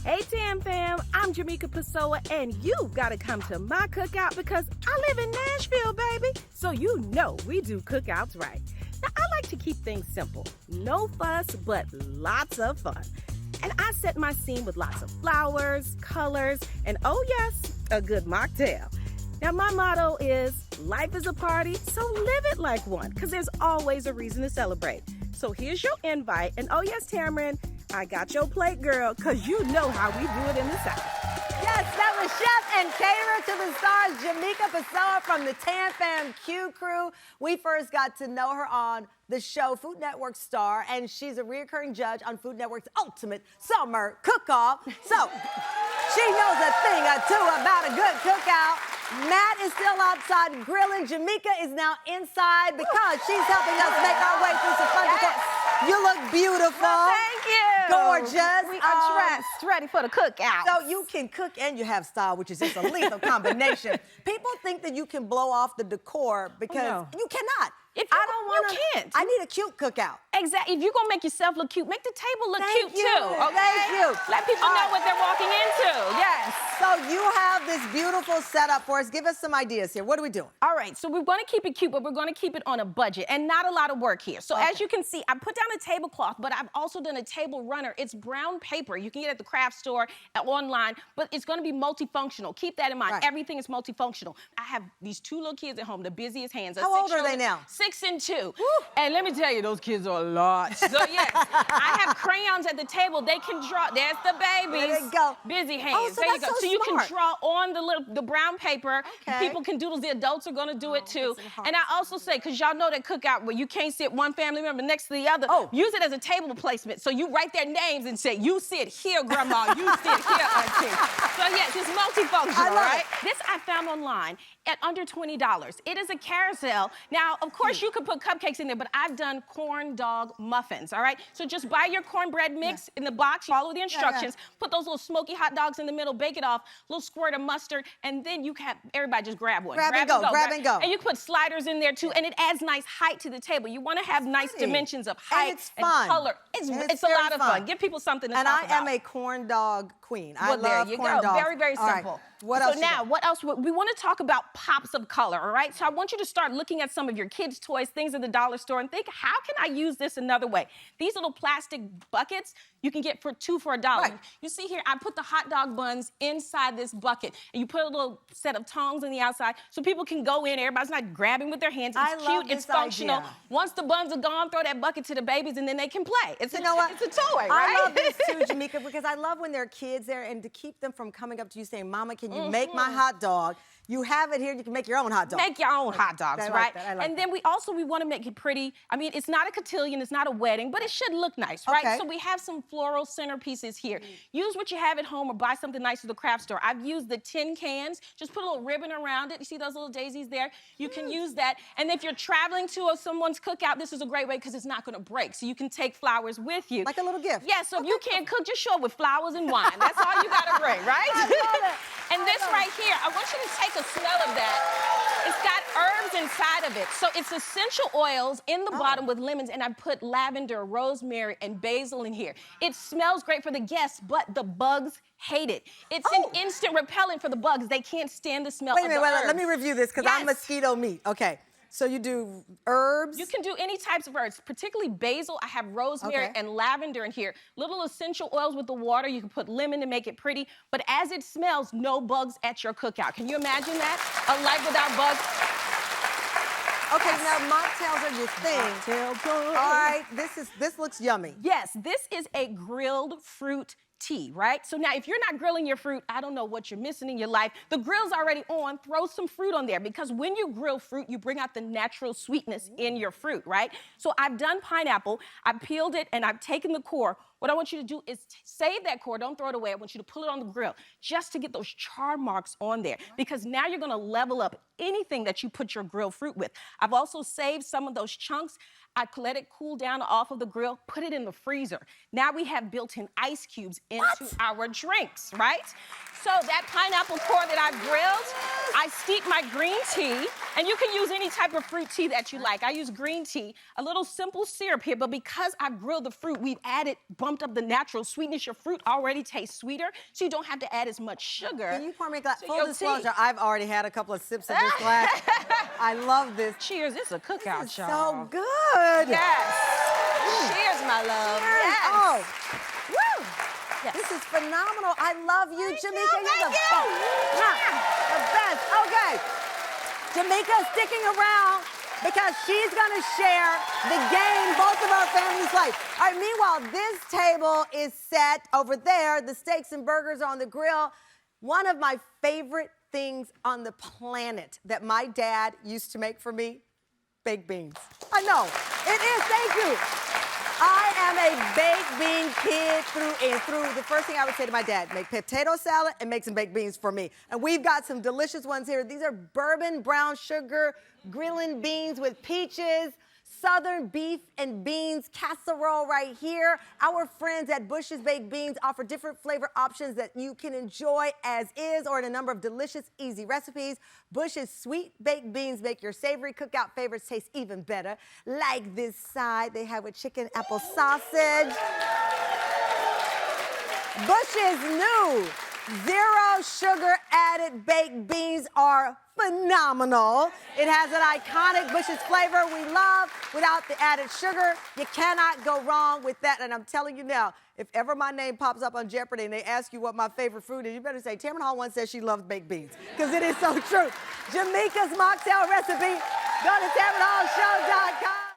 Hey, Tam fam, I'm Jamika Pessoa, and you gotta come to my cookout because I live in Nashville, baby. So you know we do cookouts right. Now, I like to keep things simple. No fuss, but lots of fun. And I set my scene with lots of flowers, colors, and oh yes, a good mocktail. Now, my motto is, life is a party, so live it like one, because there's always a reason to celebrate. So here's your invite, and oh yes, Tamron, I got your plate, girl, because you know how we do it in the South. Yes, that was chef and caterer to the stars, Jamika Pessoa from the Tam Fam Q Crew. We first got to know her on the show Food Network Star, and she's a recurring judge on Food Network's Ultimate Summer Cook-Off. So she knows a thing or two about a good cookout. Matt is still outside grilling. Jamika is now inside because she's helping us make our way through some fun. Yes. You look beautiful. Well, thank you. Gorgeous. We are dressed, ready for the cookout. So you can cook and you have style, which is just a lethal combination. People think that you can blow off the decor because you cannot. I don't want to. You can't. I need a cute cookout. Exactly. If you're going to make yourself look cute, make the table look Thank cute you. too. Okay? Thank you. Let people know what they're walking into. Yes. So you have this beautiful setup for us. Give us some ideas here. What are we doing? All right, so we're going to keep it cute, but we're going to keep it on a budget and not a lot of work here. So as you can see, I put down a tablecloth, but I've also done a table runner. It's brown paper. You can get it at the craft store, online, but it's going to be multifunctional. Keep that in mind. Right. Everything is multifunctional. I have these two little kids at home, the busiest hands. How old are they now? 6 and 2. Woo. And let me tell you, those kids are a lot. So yes, I have crayons at the table. They can draw. There's the babies. There they go. Busy hands. Oh, so there you that's go. so So you can smart. draw on the brown paper. Okay. People can doodle. The adults are going to do it too. that's hard. And I also say, because y'all know that cookout where you can't sit one family member next to the other, use it as a table placement. So you write their names and say, you sit here, Grandma, you sit here, Auntie. So yes, it's multifunctional, right? This I found online at under $20. It is a carousel. Now, of course, you could put cupcakes in there, but I've done corn dog muffins, all right? So just buy your cornbread mix in the box, follow the instructions, put those little smoky hot dogs in the middle, bake it off, little squirt of mustard, and then you have everybody just grab one. Grab and go. And you put sliders in there too, and it adds nice height to the table. You want to have nice dimensions of height and color. It's a lot of fun. Give people something to talk about. And I am a corn dog queen. I love there you corn go. dogs. Very, very simple. All right. What else? So now, what else? We want to talk about pops of color, all right? So I want you to start looking at some of your kids' toys, things at the dollar store, and think, how can I use this another way? These little plastic buckets, you can get two for $1. Right. You see here, I put the hot dog buns inside this bucket, and you put a little set of tongs on the outside so people can go in. Everybody's not grabbing with their hands. It's cute, it's functional. Idea. Once the buns are gone, throw that bucket to the babies, and then they can play. It's a toy, right? I love this too, Jamika, because I love when there are kids there, and to keep them from coming up to you saying, Mama, can you make my hot dog? You have it here, you can make your own hot dog. Make your own hot dogs, right? I like and then we want to make it pretty. I mean, it's not a cotillion, it's not a wedding, but it should look nice, right? Okay. So we have some floral centerpieces here. Use what you have at home or buy something nice at the craft store. I've used the tin cans. Just put a little ribbon around it. You see those little daisies there? You can use that. And if you're traveling to someone's cookout, this is a great way because it's not going to break. So you can take flowers with you. Like a little gift. Yeah, so if you can't cook, just show up with flowers and wine. That's all you got to bring, right? I love it. And this right here, I want you to take a smell of that. It's got herbs inside of it. So it's essential oils in the bottom with lemons, and I put lavender, rosemary, and basil in here. It smells great for the guests, but the bugs hate it. It's an instant repellent for the bugs. They can't stand the smell of the herbs. Let me review this, because I'm mosquito meat. Okay. So you do herbs? You can do any types of herbs, particularly basil. I have rosemary and lavender in here. Little essential oils with the water. You can put lemon to make it pretty. But as it smells, no bugs at your cookout. Can you imagine that? A life without bugs? Okay, now mocktails are your thing. All right, this looks yummy. Yes, this is a grilled fruit tea, right? So now if you're not grilling your fruit, I don't know what you're missing in your life. The grill's already on, throw some fruit on there, because when you grill fruit, you bring out the natural sweetness in your fruit, right? So I've done pineapple, I've peeled it, and I've taken the core. What I want you to do is save that core, don't throw it away. I want you to pull it on the grill just to get those char marks on there, because now you're gonna level up anything that you put your grilled fruit with. I've also saved some of those chunks. I let it cool down off of the grill, put it in the freezer. Now we have built-in ice cubes into our drinks, right? So that pineapple core that I grilled, I steep my green tea, and you can use any type of fruit tea that you like. I use green tea, a little simple syrup here, but because I've grilled the fruit, we've added bumped up the natural sweetness. Your fruit already tastes sweeter, so you don't have to add as much sugar. Can you pour me a glass? to Full your disclosure, tea. I've already had a couple of sips of this glass. I love this. Cheers, it's a cookout, It's y'all. so good. Yes. Cheers, my love. Cheers. Yes. Oh, Woo. Yes. this is phenomenal. I love you, Thank Jamika. you, You're the thank you. best. The best. Okay. Jamika's sticking around because she's going to share the game both of our families play. All right, meanwhile, this table is set over there. The steaks and burgers are on the grill. One of my favorite things on the planet that my dad used to make for me, baked beans. I know, it is, thank you. I am a baked bean kid through and through. The first thing I would say to my dad, make potato salad and make some baked beans for me. And we've got some delicious ones here. These are bourbon brown sugar grilling beans with peaches, southern beef and beans casserole right here. Our friends at Bush's Baked Beans offer different flavor options that you can enjoy as is or in a number of delicious, easy recipes. Bush's sweet baked beans make your savory cookout favorites taste even better. Like this side, they have with chicken apple sausage. Bush's new zero sugar added baked beans are phenomenal. It has an iconic Bush's flavor we love without the added sugar. You cannot go wrong with that. And I'm telling you now, if ever my name pops up on Jeopardy and they ask you what my favorite food is, you better say, Tamron Hall once said she loves baked beans, because it is so true. Jamika's mocktail recipe, go to TamronHallShow.com.